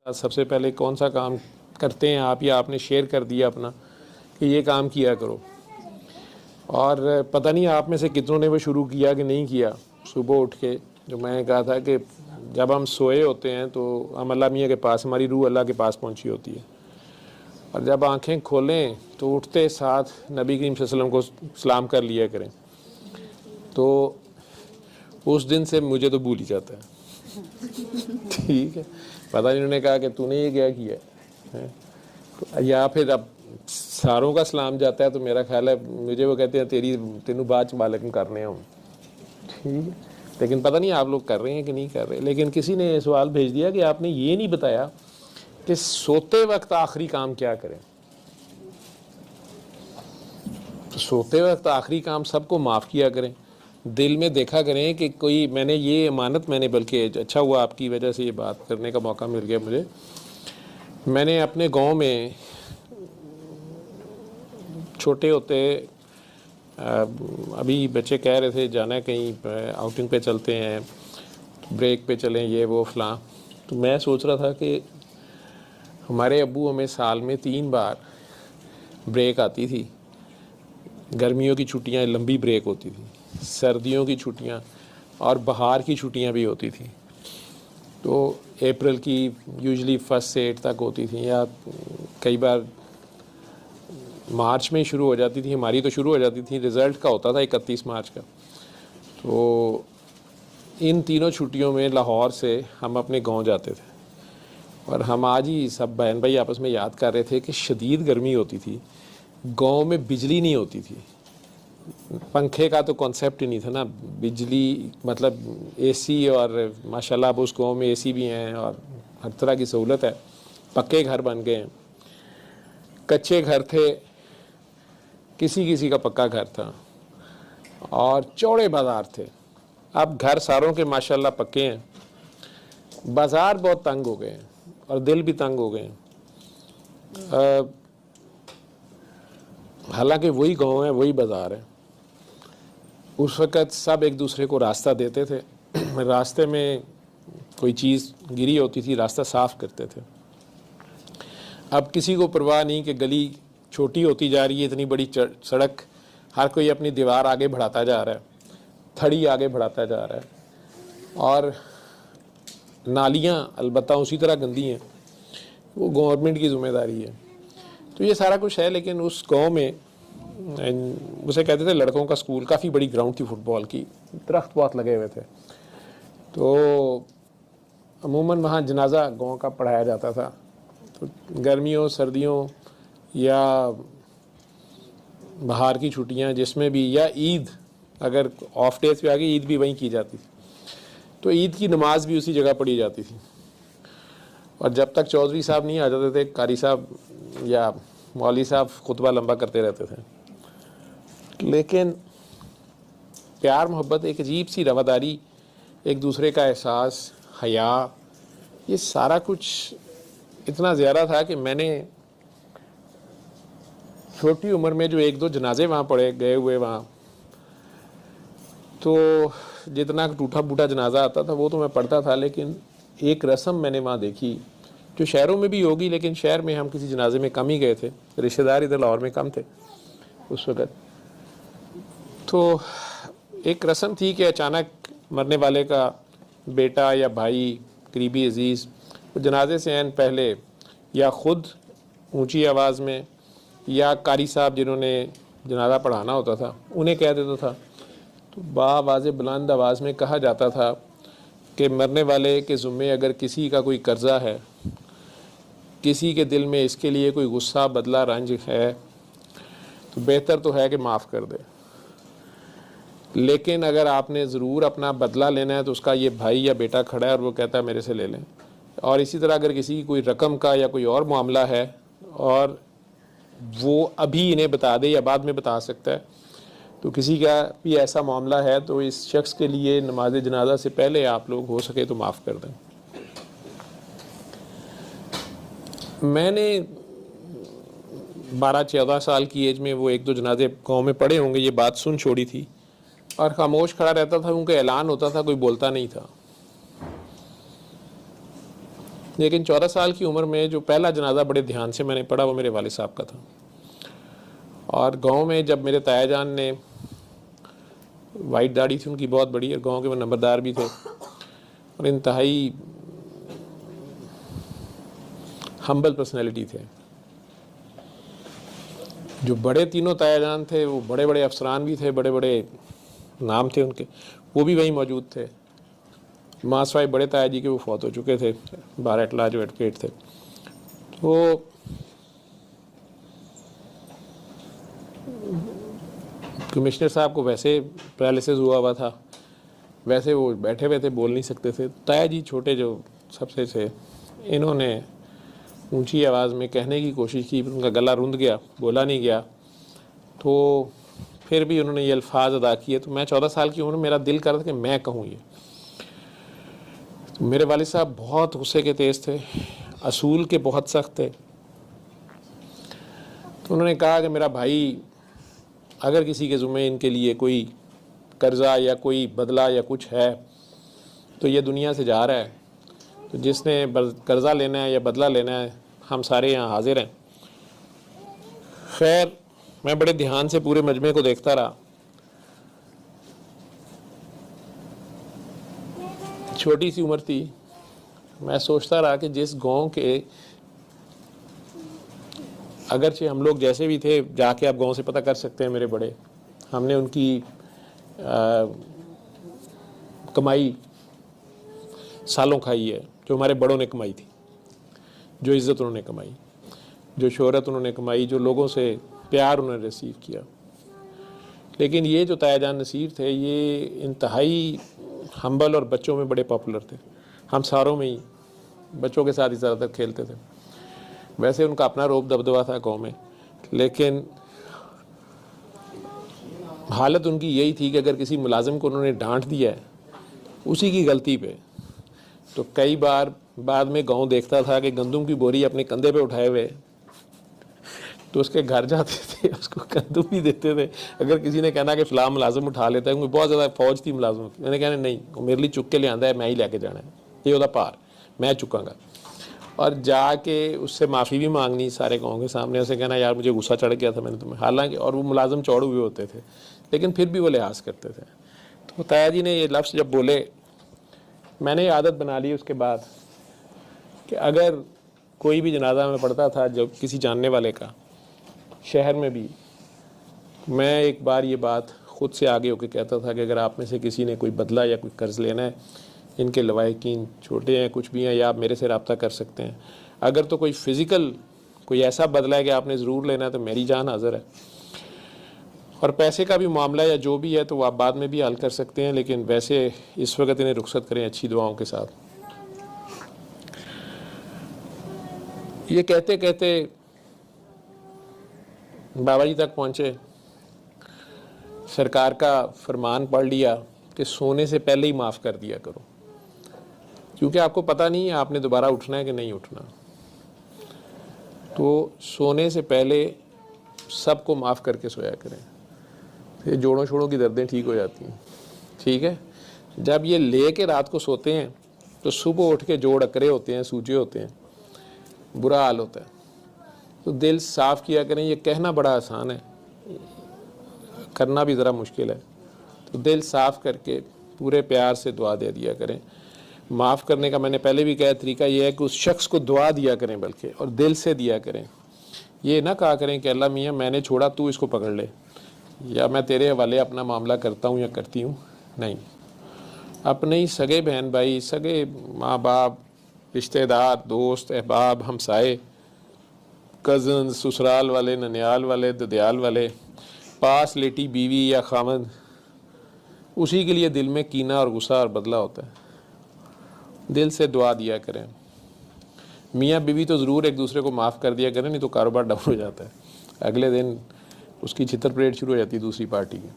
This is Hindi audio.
सबसे पहले कौन सा काम करते हैं आप, या आपने शेयर कर दिया अपना कि ये काम किया करो, और पता नहीं आप में से कितनों ने वो शुरू किया कि नहीं किया। सुबह उठ के जो मैंने कहा था कि जब हम सोए होते हैं तो हम अल्लाह मियाँ के पास, हमारी रूह अल्लाह के पास पहुंची होती है, और जब आंखें खोलें तो उठते साथ नबी करीम सल्लल्लाहु अलैहि वसल्लम को सलाम कर लिया करें। तो उस दिन से मुझे तो भूल ही जाता है। ठीक है, पता नहीं उन्होंने कहा कि तूने ये क्या किया है, या फिर अब सारों का सलाम जाता है तो मेरा ख्याल है मुझे वो कहते हैं तेनू बाद वालेकुम करने हूँ। ठीक है, लेकिन पता नहीं आप लोग कर रहे हैं कि नहीं कर रहे। लेकिन किसी ने सवाल भेज दिया कि आपने ये नहीं बताया कि सोते वक्त आखिरी काम क्या करें। तो सोते वक्त आखिरी काम सबको माफ़ किया करें, दिल में देखा करें कि कोई मैंने ये अमानत मैंने, बल्कि अच्छा हुआ आपकी वजह से ये बात करने का मौका मिल गया मुझे। मैंने अपने गांव में छोटे होते अभी बच्चे कह रहे थे जाना है कहीं आउटिंग पे चलते हैं, ब्रेक पे चलें, ये वो फलां। तो मैं सोच रहा था कि हमारे अब्बू हमें साल में 3 बार ब्रेक आती थी। गर्मियों की छुट्टियां लंबी ब्रेक होती थी, सर्दियों की छुट्टियां और बाहर की छुट्टियां भी होती थी। तो अप्रैल की यूजुअली 1 से 8 तक होती थी, या कई बार मार्च में शुरू हो जाती थी। हमारी तो शुरू हो जाती थी, रिज़ल्ट का होता था 31 मार्च का। तो इन तीनों छुट्टियों में लाहौर से हम अपने गांव जाते थे, और हम आज ही सब बहन भाई आपस में याद कर रहे थे कि शदीद गर्मी होती थी, गांव में बिजली नहीं होती थी, पंखे का तो कॉन्सेप्ट ही नहीं था ना, बिजली मतलब एसी, और माशाल्लाह अब उस गाँव में एसी भी हैं और हर तरह की सहूलत है। पक्के घर बन गए हैं, कच्चे घर थे, किसी किसी का पक्का घर था, और चौड़े बाज़ार थे। अब घर सारों के माशाल्लाह पक्के हैं, बाज़ार बहुत तंग हो गए हैं और दिल भी तंग हो गए हैं। हालांकि वही गांव है, वही बाज़ार है। उस वक़्त सब एक दूसरे को रास्ता देते थे। रास्ते में कोई चीज़ गिरी होती थी, रास्ता साफ़ करते थे। अब किसी को परवाह नहीं कि गली छोटी होती जा रही है, इतनी बड़ी सड़क, हर कोई अपनी दीवार आगे बढ़ाता जा रहा है, थड़ी आगे बढ़ाता जा रहा है, और नालियाँ अलबत्ता उसी तरह गंदी हैं, वो गवर्नमेंट की ज़िम्मेदारी है। तो ये सारा कुछ है। लेकिन उस गांव में उसे कहते थे लड़कों का स्कूल, काफ़ी बड़ी ग्राउंड थी फुटबॉल की, दरख्त बहुत लगे हुए थे। तो अमूमन वहाँ जनाजा गांव का पढ़ाया जाता था। तो गर्मियों सर्दियों या बाहर की छुट्टियां जिसमें भी, या ईद अगर ऑफ डेज पे आ गई, ईद भी वहीं की जाती थी। तो ईद की नमाज भी उसी जगह पढ़ी जाती थी। और जब तक चौधरी साहब नहीं आ जाते थे, कारी साहब या मौलवी साहब खुतबा लंबा करते रहते थे। लेकिन प्यार मोहब्बत, एक अजीब सी रवादारी, एक दूसरे का एहसास, हया, ये सारा कुछ इतना ज़्यादा था कि मैंने छोटी उम्र में जो 1-2 जनाजे वहाँ पढ़े गए हुए वहाँ, तो जितना टूटा फूटा जनाजा आता था वो तो मैं पढ़ता था। लेकिन एक रस्म मैंने वहाँ देखी जो शहरों में भी होगी, लेकिन शहर में हम किसी जनाजे में कम ही गए थे, रिश्तेदार इधर लाहौर में कम थे उस वक़्त। तो एक रस्म थी कि अचानक मरने वाले का बेटा या भाई, करीबी अजीज़, वो जनाजे से ऐन पहले या ख़ुद ऊंची आवाज़ में, या कारी साहब जिन्होंने जनाजा पढ़ाना होता था उन्हें कह देता था। तो बाआवाज़ बुलंद आवाज़ में कहा जाता था कि मरने वाले के ज़ुम्मे अगर किसी का कोई कर्ज़ा है, किसी के दिल में इसके लिए कोई गुस्सा, बदला, रंज है, तो बेहतर तो है कि माफ़ कर दे। लेकिन अगर आपने ज़रूर अपना बदला लेना है तो उसका ये भाई या बेटा खड़ा है और वो कहता है मेरे से ले लें। और इसी तरह अगर किसी की कोई रकम का या कोई और मामला है और वो अभी इन्हें बता दे या बाद में बता सकता है, तो किसी का भी ऐसा मामला है तो इस शख्स के लिए नमाज जनाजा से पहले आप लोग हो सके तो माफ़ कर दें। मैंने 12-14 साल की एज में वो 1-2 जनाजे गाँव में पड़े होंगे, ये बात सुन छोड़ी थी और खामोश खड़ा रहता था। उनका ऐलान होता था, कोई बोलता नहीं था। लेकिन 14 साल की उम्र में जो पहला जनाजा बड़े ध्यान से मैंने पढ़ा वो मेरे वालिद साहब का था। और गांव में जब मेरे ताया जान ने, वाइट दाढ़ी थी उनकी बहुत बड़ी, और गांव के वो नंबरदार भी थे और इंतहाई हम्बल पर्सनैलिटी थे। जो बड़े तीनों ताया जान थे वो बड़े बड़े अफसरान भी थे, बड़े बड़े नाम थे उनके, वो भी वहीं मौजूद थे। मासवाई बड़े ताया जी के वो फौत हो चुके थे, बारह अटला जो एडवोकेट थे। तो कमिश्नर साहब को वैसे पैरालिसिस हुआ था, वैसे वो बैठे हुए थे, बोल नहीं सकते थे। ताया जी छोटे जो सबसे थे, इन्होंने ऊंची आवाज़ में कहने की कोशिश की, उनका गला रुंध गया, बोला नहीं गया। तो फिर भी उन्होंने ये अल्फाज अदा किए। तो मैं 14 साल की उम्र में मेरा दिल कर रहा था कि मैं कहूँ ये। तो मेरे वालिद साहब बहुत गुस्से के तेज़ थे, असूल के बहुत सख्त थे। तो उन्होंने कहा कि मेरा भाई अगर किसी के ज़ुम्मे इनके लिए कोई कर्ज़ा या कोई बदला या कुछ है तो ये दुनिया से जा रहा है, तो जिसने कर्ज़ा लेना है या बदला लेना है हम सारे यहाँ हाजिर हैं। खैर मैं बड़े ध्यान से पूरे मजमे को देखता रहा। छोटी सी उम्र थी, मैं सोचता रहा कि जिस गांव के, अगरचे हम लोग जैसे भी थे, जाके आप गांव से पता कर सकते हैं, मेरे बड़े, हमने उनकी कमाई सालों खाई है, जो हमारे बड़ों ने कमाई थी, जो इज़्ज़त उन्होंने कमाई, जो शोहरत उन्होंने कमाई, जो लोगों से प्यार उन्होंने रिसीव किया। लेकिन ये जो ताया जान नसीर थे ये इंतहाई हम्बल और बच्चों में बड़े पॉपुलर थे। हम सारों में ही बच्चों के साथ ही ज़्यादातर खेलते थे। वैसे उनका अपना रोब दबदबा था गाँव में, लेकिन हालत उनकी यही थी कि अगर किसी मुलाजिम को उन्होंने डांट दिया है उसी की गलती पे, तो कई बार बाद में गांव देखता था कि गंदम की बोरी अपने कंधे पे उठाए हुए, तो उसके घर जाते थे, उसको गंदम भी देते थे। अगर किसी ने कहना कि फ़लाँ मुलाजिम उठा लेता है, क्योंकि बहुत ज़्यादा फौज थी मुलाजिमों की, मैंने कहना नहीं, वो मेरे लिए चुक के ले आंदा है, मैं ही लेके जाना है, ये होता पार, मैं चुकांगा। और जाके उससे माफ़ी भी मांगनी सारे गाँव के सामने, उसे कहना यार मुझे गुस्सा चढ़ गया था मैंने तुम्हें, हालांकि, और वो मुलाजिम चौड़ हुए होते थे, लेकिन फिर भी वो लिहाज करते थे। तो ताया जी ने ये लफ्ज़ जब बोले, मैंने ये आदत बना ली उसके बाद कि अगर कोई भी जनाजा में पढ़ता था जब किसी जानने वाले का, शहर में भी, मैं एक बार ये बात ख़ुद से आगे होकर कहता था कि अगर आप में से किसी ने कोई बदला या कोई कर्ज़ लेना है, इनके लवाहिकीन छोटे हैं कुछ भी हैं, या आप मेरे से रब्ता कर सकते हैं। अगर तो कोई फ़िज़िकल कोई ऐसा बदला है कि आपने ज़रूर लेना है तो मेरी जान हाज़िर है, और पैसे का भी मामला या जो भी है तो आप बाद में भी हल कर सकते हैं, लेकिन वैसे इस वक्त इन्हें रुखसत करें अच्छी दुआओं के साथ। ये कहते कहते बाबा जी तक पहुँचे। सरकार का फरमान पढ़ लिया कि सोने से पहले ही माफ़ कर दिया करो, क्योंकि आपको पता नहीं है आपने दोबारा उठना है कि नहीं उठना। तो सोने से पहले सबको माफ़ करके सोया करें, फिर जोड़ों शोड़ों की दर्दें ठीक हो जाती हैं। ठीक है, जब ये ले के रात को सोते हैं तो सुबह उठ के जोड़ अकड़े होते हैं, सूजे होते हैं, बुरा हाल होता है। तो दिल साफ़ किया करें। ये कहना बड़ा आसान है, करना भी ज़रा मुश्किल है। तो दिल साफ़ करके पूरे प्यार से दुआ दे दिया करें। माफ़ करने का मैंने पहले भी कहा तरीका ये है कि उस शख्स को दुआ दिया करें, बल्कि और दिल से दिया करें। ये ना कहा करें कि अल्लाह मियाँ मैंने छोड़ा तू इसको पकड़ ले, या मैं तेरे हवाले अपना मामला करता हूँ या करती हूँ। नहीं, अपने ही सगे बहन भाई, सगे माँ बाप, रिश्तेदार, दोस्त, अहबाब, हमसाए, कज़न, ससुराल वाले, ननियाल वाले, ददियाल वाले, पास लेटी बीवी या खामद, उसी के लिए दिल में कीना और गुस्सा और बदला होता है। दिल से दुआ दिया करें। मियाँ बीवी तो ज़रूर एक दूसरे को माफ़ कर दिया करें, नहीं तो कारोबार डाउन हो जाता है। अगले दिन उसकी छितर परेड शुरू हो जाती है दूसरी पार्टी की।